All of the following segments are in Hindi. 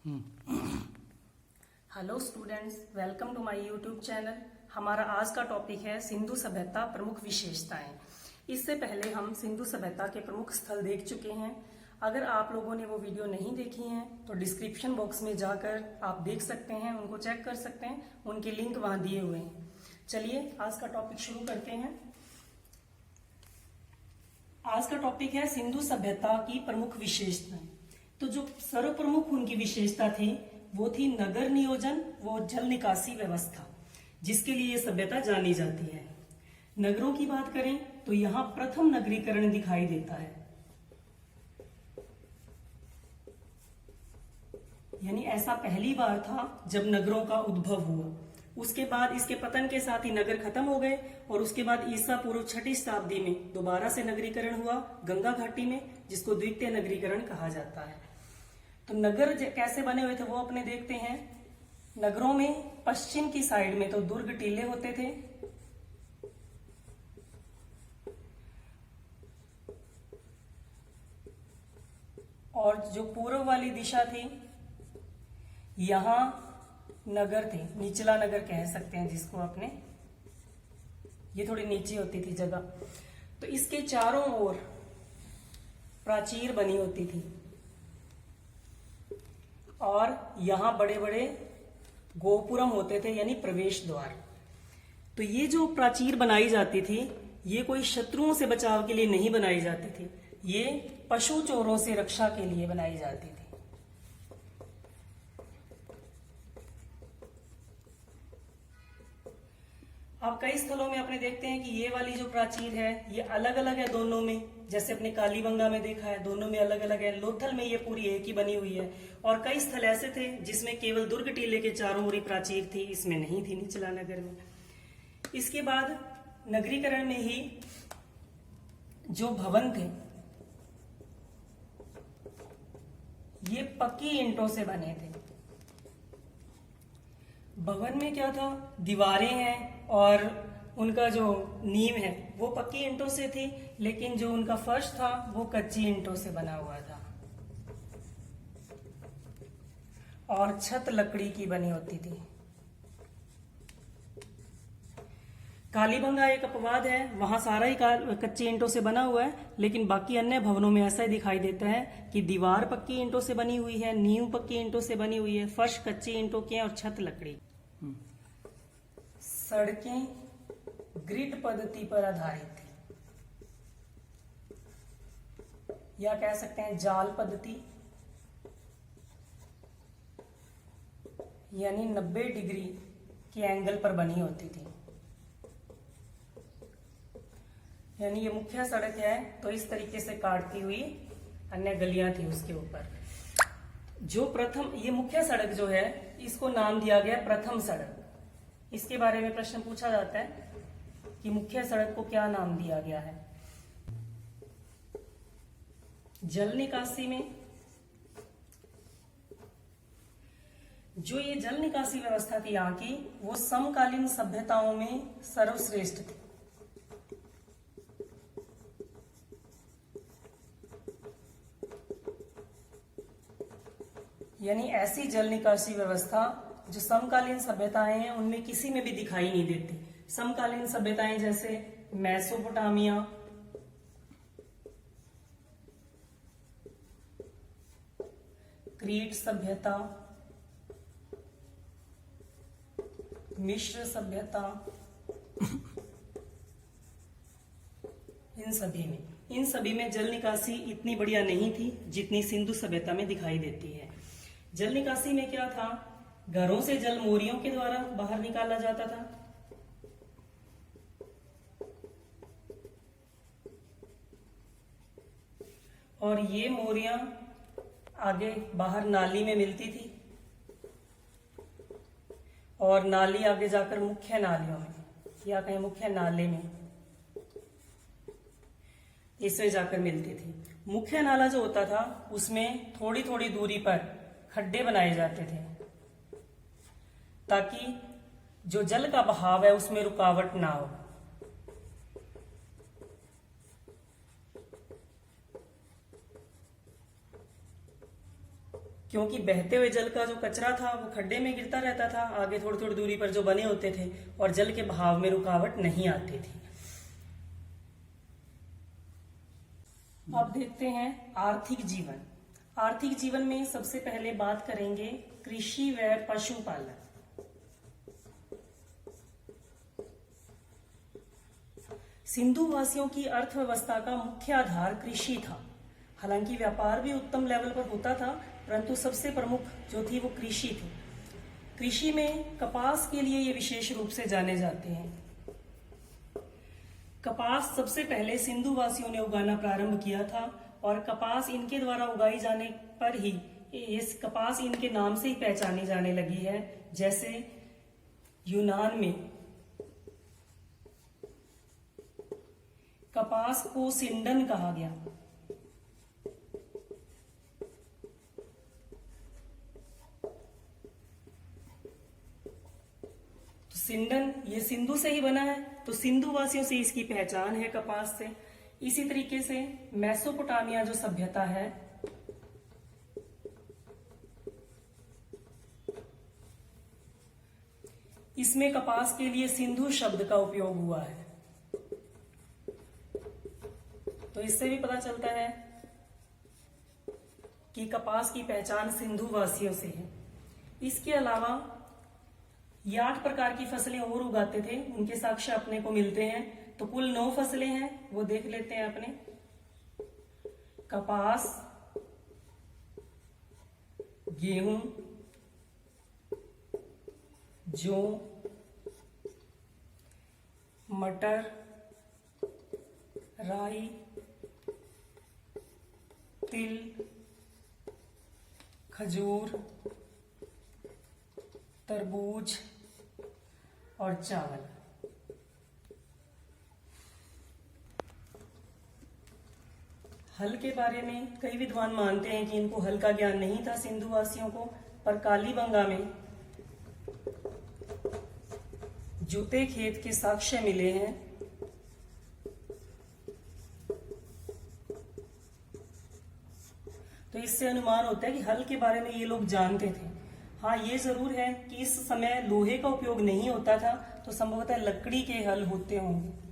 Hello students, welcome to my YouTube channel. हमारा आज का टॉपिक है सिंधु सभ्यता प्रमुख विशेषताएं। इससे पहले हम सिंधु सभ्यता के प्रमुख स्थल देख चुके हैं। अगर आप लोगों ने वो वीडियो नहीं देखी हैं तो डिस्क्रिप्शन बॉक्स में जाकर आप देख सकते हैं, उनको चेक कर सकते हैं, उनके लिंक वहां दिए हुए हैं। चलिए आज का टॉपिक शुरू करते हैं। आज का टॉपिक है सिंधु सभ्यता की प्रमुख विशेषताएं। तो जो सर्वप्रमुख उनकी विशेषता थी वो थी नगर नियोजन व जल निकासी व्यवस्था, जिसके लिए ये सभ्यता जानी जाती है। नगरों की बात करें तो यहाँ प्रथम नगरीकरण दिखाई देता है, यानी ऐसा पहली बार था जब नगरों का उद्भव हुआ। उसके बाद इसके पतन के साथ ही नगर खत्म हो गए और उसके बाद ईसा पूर्व 6वीं शताब्दी में दोबारा से नगरीकरण हुआ गंगा घाटी में, जिसको द्वितीय नगरीकरण कहा जाता है। तो नगर कैसे बने हुए थे वो अपने देखते हैं। नगरों में पश्चिम की साइड में तो दुर्ग टीले होते थे, और जो पूर्व वाली दिशा थी यहां नगर थे, निचला नगर कह सकते हैं जिसको अपने, ये थोड़ी नीचे होती थी जगह। तो इसके चारों ओर प्राचीर बनी होती थी और यहां बड़े बड़े गोपुरम होते थे, यानी प्रवेश द्वार। तो ये जो प्राचीर बनाई जाती थी ये कोई शत्रुओं से बचाव के लिए नहीं बनाई जाती थी, ये पशु चोरों से रक्षा के लिए बनाई जाती थी। आप कई स्थलों में अपने देखते हैं कि ये वाली जो प्राचीर है ये अलग अलग है दोनों में, जैसे अपने कालीबंगा में देखा है दोनों में अलग अलग है। लोथल में ये पूरी एक ही बनी हुई है। और कई स्थल ऐसे थे जिसमें केवल दुर्ग टीले के चारों ओर प्राचीर थी, इसमें नहीं थी निचला नगर में। इसके बाद नगरीकरण में ही जो भवन थे ये पक्की ईंटों से बने थे। भवन में क्या था, दीवारें हैं और उनका जो नींव है वो पक्की ईंटों से थी, लेकिन जो उनका फर्श था वो कच्ची ईंटों से बना हुआ था और छत लकड़ी की बनी होती थी। कालीबंगा एक अपवाद है, वहां सारा ही कच्ची ईंटों से बना हुआ है, लेकिन बाकी अन्य भवनों में ऐसा ही दिखाई देता है कि दीवार पक्की ईंटों से बनी हुई है, नींव पक्की ईंटों से बनी हुई है, फर्श कच्ची ईंटों के और छत लकड़ी। सड़कें ग्रिड पद्धति पर आधारित थी, या कह सकते हैं जाल पद्धति, यानी 90 डिग्री के एंगल पर बनी होती थी। यानी ये मुख्य सड़क है तो इस तरीके से काटती हुई अन्य गलियां थी उसके ऊपर। जो प्रथम ये मुख्य सड़क जो है इसको नाम दिया गया प्रथम सड़क। इसके बारे में प्रश्न पूछा जाता है कि मुख्य सड़क को क्या नाम दिया गया है। जल निकासी में जो ये जल निकासी व्यवस्था थी यहाँ की, वो समकालीन सभ्यताओं में सर्वश्रेष्ठ थी। यानी ऐसी जल निकासी व्यवस्था जो समकालीन सभ्यताएं हैं उनमें किसी में भी दिखाई नहीं देती। समकालीन सभ्यताएं जैसे मेसोपोटामिया, क्रीट सभ्यता, मिस्र सभ्यता, इन सभी में जल निकासी इतनी बढ़िया नहीं थी जितनी सिंधु सभ्यता में दिखाई देती है। जल निकासी में क्या था, घरों से जल मोरियों के द्वारा बाहर निकाला जाता था, और ये मोरियां आगे बाहर नाली में मिलती थी और नाली आगे जाकर मुख्य नालियों में या कहीं मुख्य नाले में इसमें जाकर मिलती थी। मुख्य नाला जो होता था उसमें थोड़ी थोड़ी दूरी पर खड्डे बनाए जाते थे ताकि जो जल का बहाव है उसमें रुकावट ना हो। क्योंकि बहते हुए जल का जो कचरा था वो खड्डे में गिरता रहता था, आगे थोड़ी थोड़ी दूरी पर जो बने होते थे, और जल के बहाव में रुकावट नहीं आती थी। अब देखते हैं आर्थिक जीवन। आर्थिक जीवन में सबसे पहले बात करेंगे कृषि व पशुपालन। सिंधु वासियों की अर्थव्यवस्था का मुख्य आधार कृषि था। हालांकि व्यापार भी उत्तम लेवल पर होता था, परंतु सबसे प्रमुख जो थी वो कृषि थी। कृषि में कपास के लिए ये विशेष रूप से जाने जाते हैं। कपास सबसे पहले सिंधु वासियों ने उगाना प्रारंभ किया था, और कपास इनके द्वारा उगाई जाने पर ही इस कपास इनके नाम से ही पहचानी जाने लगी है। जैसे यूनान में कपास को सिंडन कहा गया। तो सिंडन ये सिंधु से ही बना है, तो सिंधु वासियों से इसकी पहचान है कपास से। इसी तरीके से मेसोपोटामिया जो सभ्यता है, इसमें कपास के लिए सिंधु शब्द का उपयोग हुआ है। तो इससे भी पता चलता है कि कपास की पहचान सिंधु वासियों से है। इसके अलावा ये 8 प्रकार की फसलें और उगाते थे, उनके साक्ष्य अपने को मिलते हैं। तो कुल 9 फसलें हैं, वो देख लेते हैं अपने। कपास, गेहूं, जौ, मटर, राई, तिल, खजूर, तरबूज और चावल। हल के बारे में कई विद्वान मानते हैं कि इनको हल का ज्ञान नहीं था सिंधु वासियों को, पर कालीबंगा में जूते खेत के साक्ष्य मिले हैं। तो इससे अनुमान होता है कि हल के बारे में ये लोग जानते थे। हाँ, ये जरूर है कि इस समय लोहे का उपयोग नहीं होता था, तो संभवतः लकड़ी के हल होते होंगे।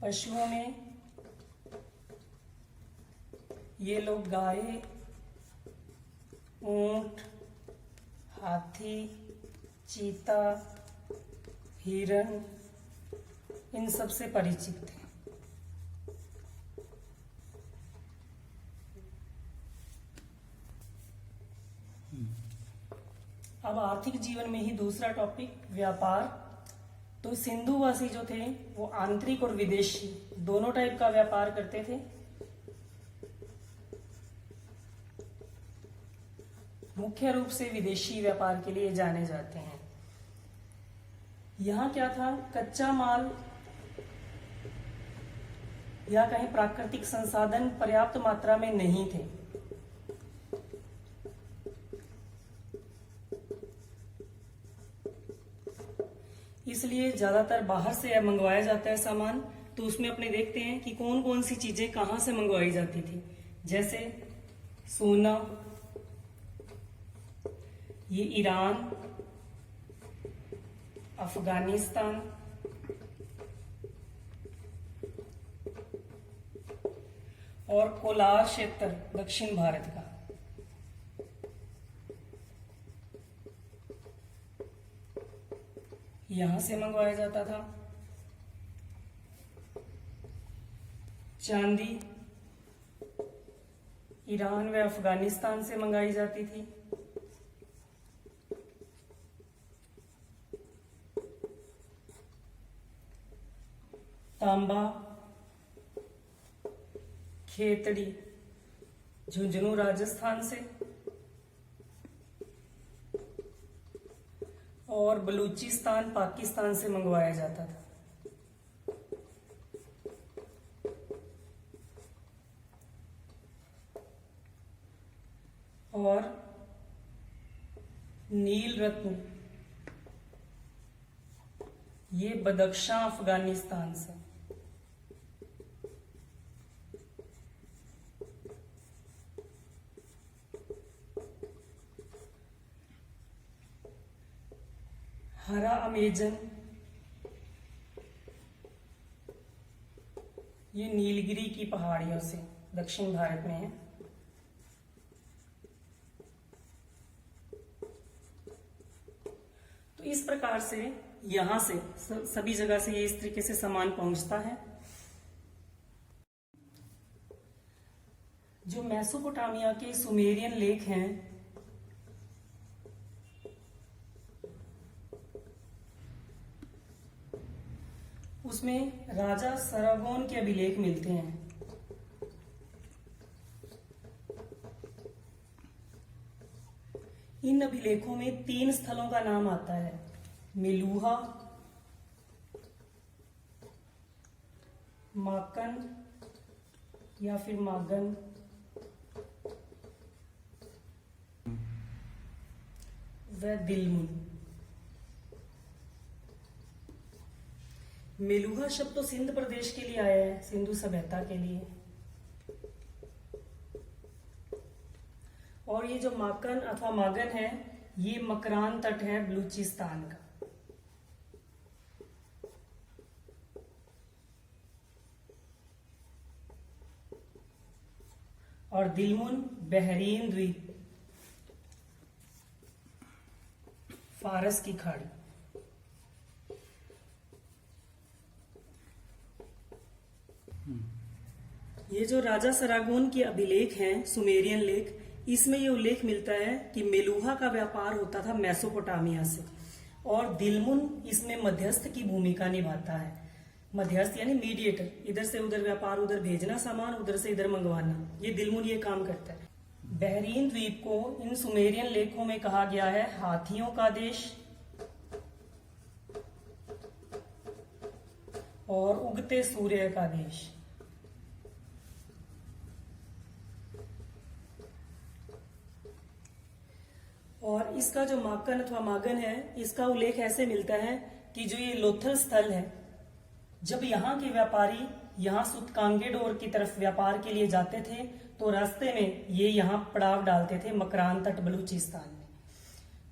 पशुओं में ये लोग गाय, ऊंट, हाथी, चीता, हिरण, इन सब से परिचित थे। अब आर्थिक जीवन में ही दूसरा टॉपिक व्यापार। तो सिंधुवासी जो थे वो आंतरिक और विदेशी दोनों टाइप का व्यापार करते थे। मुख्य रूप से विदेशी व्यापार के लिए जाने जाते हैं। यहाँ क्या था, कच्चा माल या कहीं प्राकृतिक संसाधन पर्याप्त मात्रा में नहीं थे। इसलिए ज्यादातर बाहर से मंगवाया जाता है सामान। तो उसमें अपने देखते हैं कि कौन कौन सी चीजें कहां से मंगवाई जाती थी। जैसे सोना, ये ईरान, अफगानिस्तान, और कोलार क्षेत्र दक्षिण भारत का। यहां से मंगवाया जाता था। चांदी ईरान व अफगानिस्तान से मंगाई जाती थी। तांबा, खेतड़ी झुंझुनू राजस्थान से, और बलूचिस्तान पाकिस्तान से मंगवाया जाता था। और नील रत्न ये बदख्शां अफगानिस्तान से। हरा अमेजन, ये नीलगिरी की पहाड़ियों से दक्षिण भारत में है। तो इस प्रकार से यहां से सभी जगह से ये इस तरीके से सामान पहुंचता है। जो मेसोपोटामिया के सुमेरियन लेख हैं, उसमें राजा सरागोन के अभिलेख मिलते हैं। इन अभिलेखों में 3 स्थलों का नाम आता है, मेलुहा, माकन या फिर मागन, व दिलमुन। मेलुहा शब्द तो सिंध प्रदेश के लिए आया है, सिंधु सभ्यता के लिए। और ये जो माकन अथवा मागन है, ये मकरान तट है बलूचिस्तान का। और दिलमुन बहरीन द्वीप, फारस की खाड़ी। ये जो राजा सरागोन के अभिलेख हैं, सुमेरियन लेख, इसमें ये उल्लेख मिलता है कि मेलुहा का व्यापार होता था मेसोपोटामिया से, और दिलमुन इसमें मध्यस्थ की भूमिका निभाता है। मध्यस्थ यानी मीडिएटर, इधर से उधर व्यापार, उधर भेजना सामान, उधर से इधर मंगवाना, ये दिलमुन ये काम करता है। बहरीन द्वीप को इन सुमेरियन लेखों में कहा गया है हाथियों का देश और उगते सूर्य का देश। और इसका जो माकन अथवा मागन है, इसका उल्लेख ऐसे मिलता है कि जो ये लोथल स्थल है, जब यहाँ के व्यापारी यहाँ सुतकांगेडोर की तरफ व्यापार के लिए जाते थे, तो रास्ते में ये यहाँ पड़ाव डालते थे मकरान तट बलूचिस्तान में।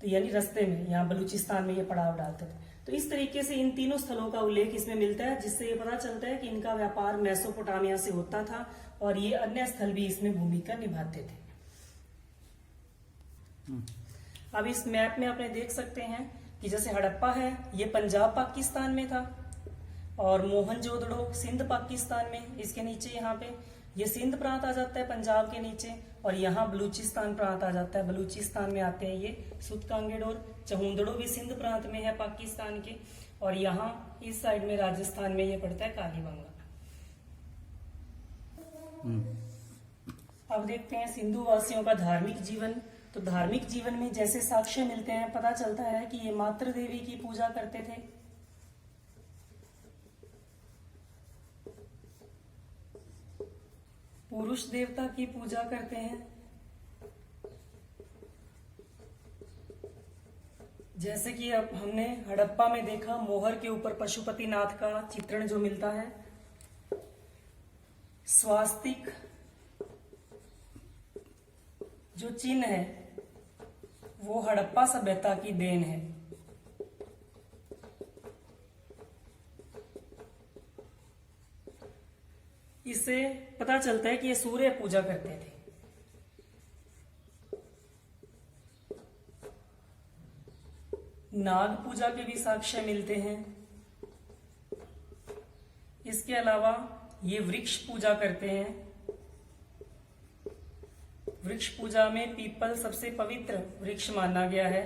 तो यानी रास्ते में यहाँ बलूचिस्तान में ये पड़ाव डालते थे। तो इस तरीके से इन तीनों स्थलों का उल्लेख इसमें मिलता है, जिससे ये पता चलता है कि इनका व्यापार मेसोपोटामिया से होता था और ये अन्य स्थल भी इसमें भूमिका निभाते थे। अब इस मैप में आपने देख सकते हैं कि जैसे हड़प्पा है, ये पंजाब पाकिस्तान में था, और मोहनजोदड़ो सिंध पाकिस्तान में, इसके नीचे यहाँ पे ये सिंध प्रांत आ जाता है पंजाब के नीचे, और यहाँ बलूचिस्तान प्रांत आ जाता है। बलूचिस्तान में आते हैं ये सुतकांगेडोर। चहुंदड़ो भी सिंध प्रांत में है पाकिस्तान के, और यहाँ इस साइड में राजस्थान में ये पड़ता है कालीबंगा। अब देखते हैं सिंधु वासियों का धार्मिक जीवन। तो धार्मिक जीवन में जैसे साक्ष्य मिलते हैं, पता चलता है कि ये मातृ देवी की पूजा करते थे, पुरुष देवता की पूजा करते हैं, जैसे कि अब हमने हड़प्पा में देखा, मोहर के ऊपर पशुपतिनाथ का चित्रण जो मिलता है, स्वास्तिक जो चिन्ह है वो हड़प्पा सभ्यता की देन है। इससे पता चलता है कि ये सूर्य पूजा करते थे। नाग पूजा के भी साक्ष्य मिलते हैं। इसके अलावा ये वृक्ष पूजा करते हैं। वृक्ष पूजा में पीपल सबसे पवित्र वृक्ष माना गया है।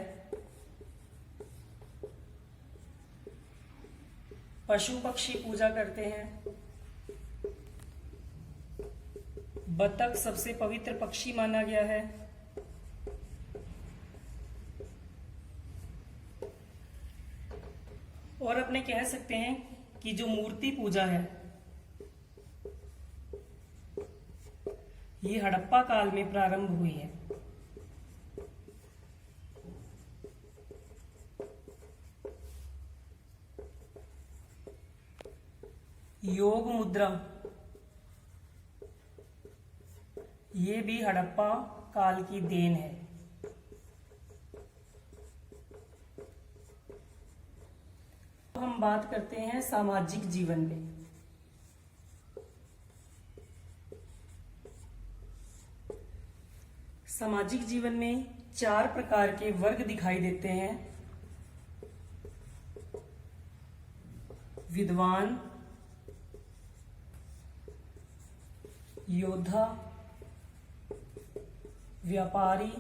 पशु पक्षी पूजा करते हैं। बतख सबसे पवित्र पक्षी माना गया है। और अपने कह सकते हैं कि जो मूर्ति पूजा है ये हड़प्पा काल में प्रारंभ हुई है। योग मुद्रा ये भी हड़प्पा काल की देन है। हम बात करते हैं सामाजिक जीवन पे। सामाजिक जीवन में 4 प्रकार के वर्ग दिखाई देते हैं। विद्वान, योद्धा, व्यापारी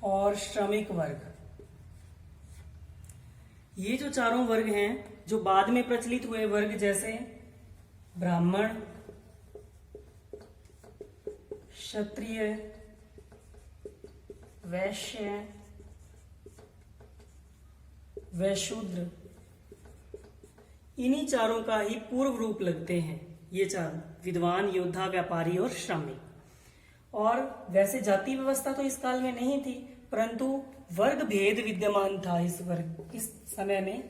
और श्रमिक वर्ग। ये जो चारों वर्ग हैं, जो बाद में प्रचलित हुए वर्ग जैसे ब्राह्मण, क्षत्रिय, वैश्य, वैशूद्र, इन्हीं चारों का ही पूर्व रूप लगते हैं ये चारों, विद्वान, योद्धा, व्यापारी और श्रमिक। और वैसे जाति व्यवस्था तो इस काल में नहीं थी, परंतु वर्ग भेद विद्यमान था इस समय में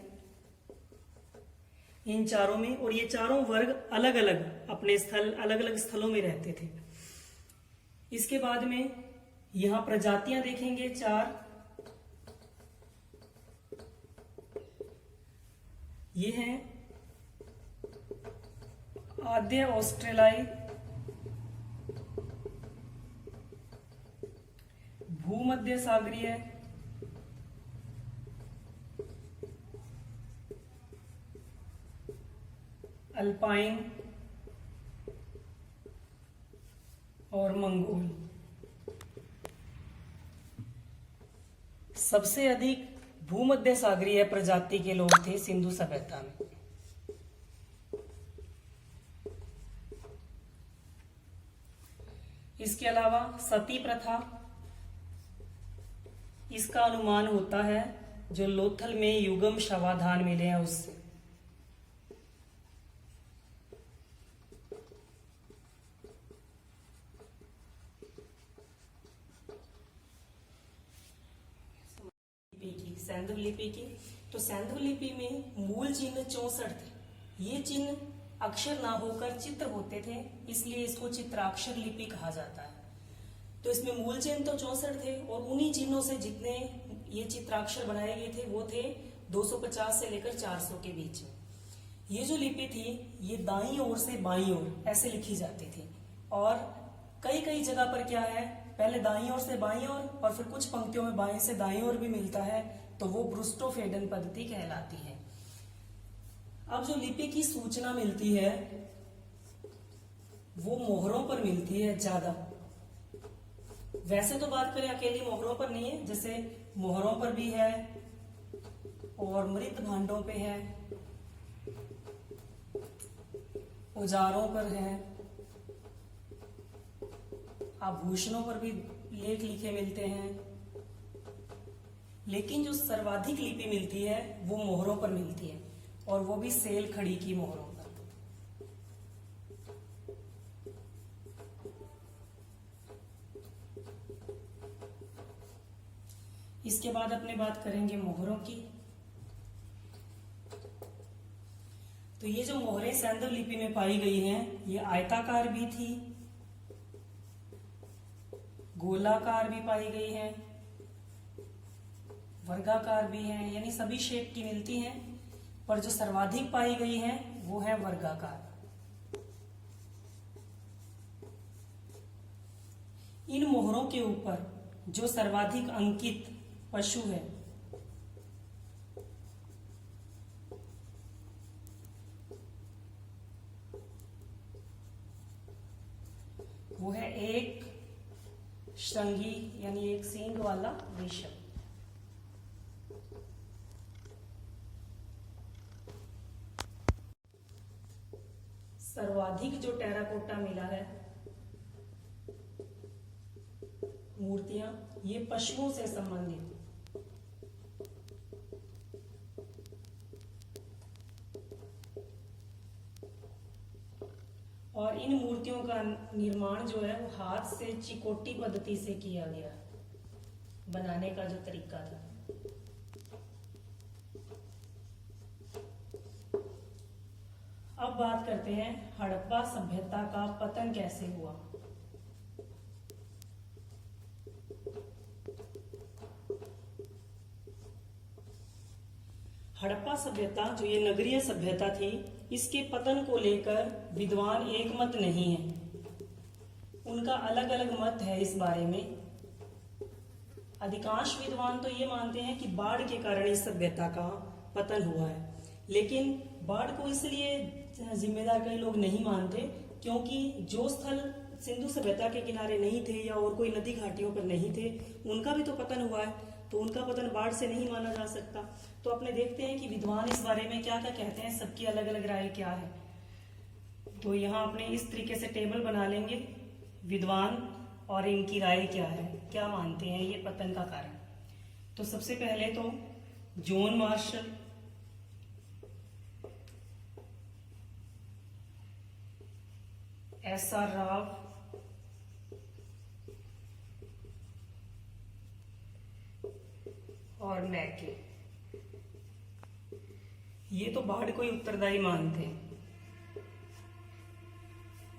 इन चारों में। और ये चारों वर्ग अलग अलग अपने अलग अलग स्थलों में रहते थे। इसके बाद में यहां प्रजातियां देखेंगे 4। ये हैं आद्य ऑस्ट्रेलाई, भूमध्य सागरीय, अल्पाइन और मंगोल। सबसे अधिक भूमध्य सागरीय प्रजाति के लोग थे सिंधु सभ्यता में। इसके अलावा सती प्रथा, इसका अनुमान होता है जो लोथल में युगम शवाधान मिले हैं उससे। सैंधव लिपि की, तो सैंधव लिपि में मूल चिन्ह 64 थे। ये चिन्ह अक्षर ना होकर चित्र होते थे, इसलिए इसको चित्राक्षर लिपि कहा जाता है। तो इसमें मूल चिन्ह तो 64 थे और उन्हीं चिन्हों से जितने ये चित्राक्षर बनाए गए थे वो थे 250 से लेकर 400 के बीच में। ये जो लिपि थी ये दाईं ओर से बाईं ओर ऐसे लिखी जाती थी। और कई कई जगह पर क्या है, पहले दाईं ओर से बाईं ओर और फिर कुछ पंक्तियों में बाएं से दाईं ओर भी मिलता है, तो वो ब्रुस्टोफेडन पद्धति कहलाती है। अब जो लिपि की सूचना मिलती है वो मोहरों पर मिलती है ज्यादा। वैसे तो बात करें अकेली मोहरों पर नहीं है, जैसे मोहरों पर भी है और मृत भांडों पे है, औजारों पर है, आभूषणों पर भी लेख लिखे मिलते हैं। लेकिन जो सर्वाधिक लिपि मिलती है वो मोहरों पर मिलती है, और वो भी सेल खड़ी की मोहरों पर। इसके बाद अपने बात करेंगे मोहरों की। तो ये जो मोहरें सैंधव लिपि में पाई गई हैं, ये आयताकार भी थी, गोलाकार भी पाई गई हैं, वर्गाकार भी हैं, यानी सभी शेप की मिलती हैं। पर जो सर्वाधिक पाई गई हैं वो है वर्गाकार। इन मोहरों के ऊपर जो सर्वाधिक अंकित पशु है वो है एक श्रृंगी, यानी एक सींग वाला वृषभ। सर्वाधिक जो टेराकोटा मिला है मूर्तियां, ये पशुओं से संबंधित। और इन मूर्तियों का निर्माण जो है वो हाथ से चिकोटी पद्धति से किया गया, बनाने का जो तरीका था। अब बात करते हैं हड़प्पा सभ्यता का पतन कैसे हुआ। हड़प्पा सभ्यता जो ये नगरीय सभ्यता थी, इसके पतन को लेकर विद्वान एक मत नहीं है, उनका अलग अलग मत है इस बारे में। अधिकांश विद्वान तो ये मानते हैं कि बाढ़ के कारण इस सभ्यता का पतन हुआ है, लेकिन बाढ़ को इसलिए जिम्मेदार कई लोग नहीं मानते क्योंकि जो स्थल सिंधु सभ्यता के किनारे नहीं थे या और कोई नदी घाटियों पर नहीं थे, उनका भी तो पतन हुआ है, तो उनका पतन बाढ़ से नहीं माना जा सकता। तो अपने देखते हैं कि विद्वान इस बारे में क्या क्या कहते हैं, सबकी अलग अलग राय क्या है। तो यहाँ अपने इस तरीके से टेबल बना लेंगे, विद्वान और इनकी राय क्या है, क्या मानते हैं ये पतन का कारण। तो सबसे पहले तो जॉन मार्शल, SR राव, और मैके, ये तो बाढ़ को ही उत्तरदायी मानते हैं।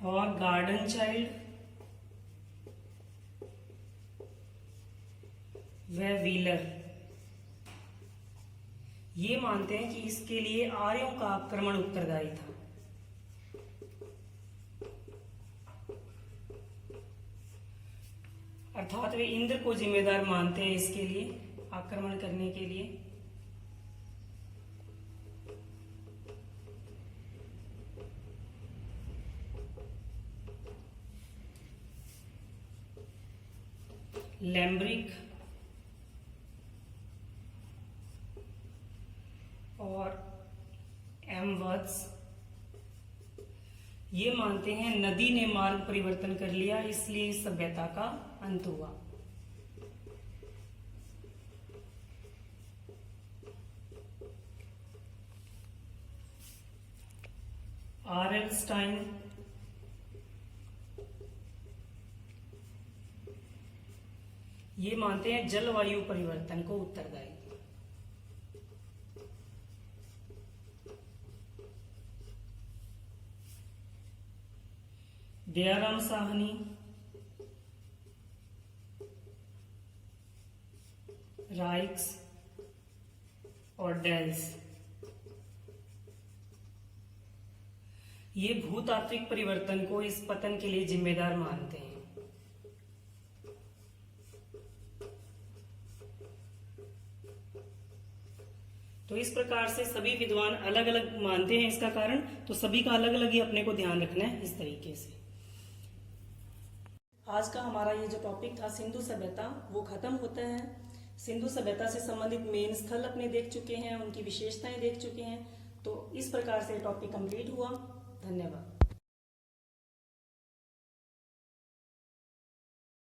और गार्डन चाइल्ड व व्हीलर ये मानते हैं कि इसके लिए आर्यों का आक्रमण उत्तरदायी था। अर्थात वे इंद्र को जिम्मेदार मानते हैं इसके लिए, आक्रमण करने के लिए। लैम्ब्रिक और एमवर्थ ये मानते हैं नदी ने मार्ग परिवर्तन कर लिया, इसलिए इस सभ्यता का अंत हुआ। R.L. स्टाइन ये मानते हैं जलवायु परिवर्तन को उत्तरदायी। दयाराम साहनी, राइक्स और डेल्स ये भूतात्विक परिवर्तन को इस पतन के लिए जिम्मेदार मानते हैं। तो इस प्रकार से सभी विद्वान अलग अलग मानते हैं इसका कारण, तो सभी का अलग अलग ही अपने को ध्यान रखना है इस तरीके से। आज का हमारा ये जो टॉपिक था सिंधु सभ्यता, वो खत्म होता है। सिंधु सभ्यता से संबंधित मेन स्थल अपने देख चुके हैं, उनकी विशेषताएं देख चुके हैं। तो इस प्रकार से टॉपिक कंप्लीट हुआ। धन्यवाद।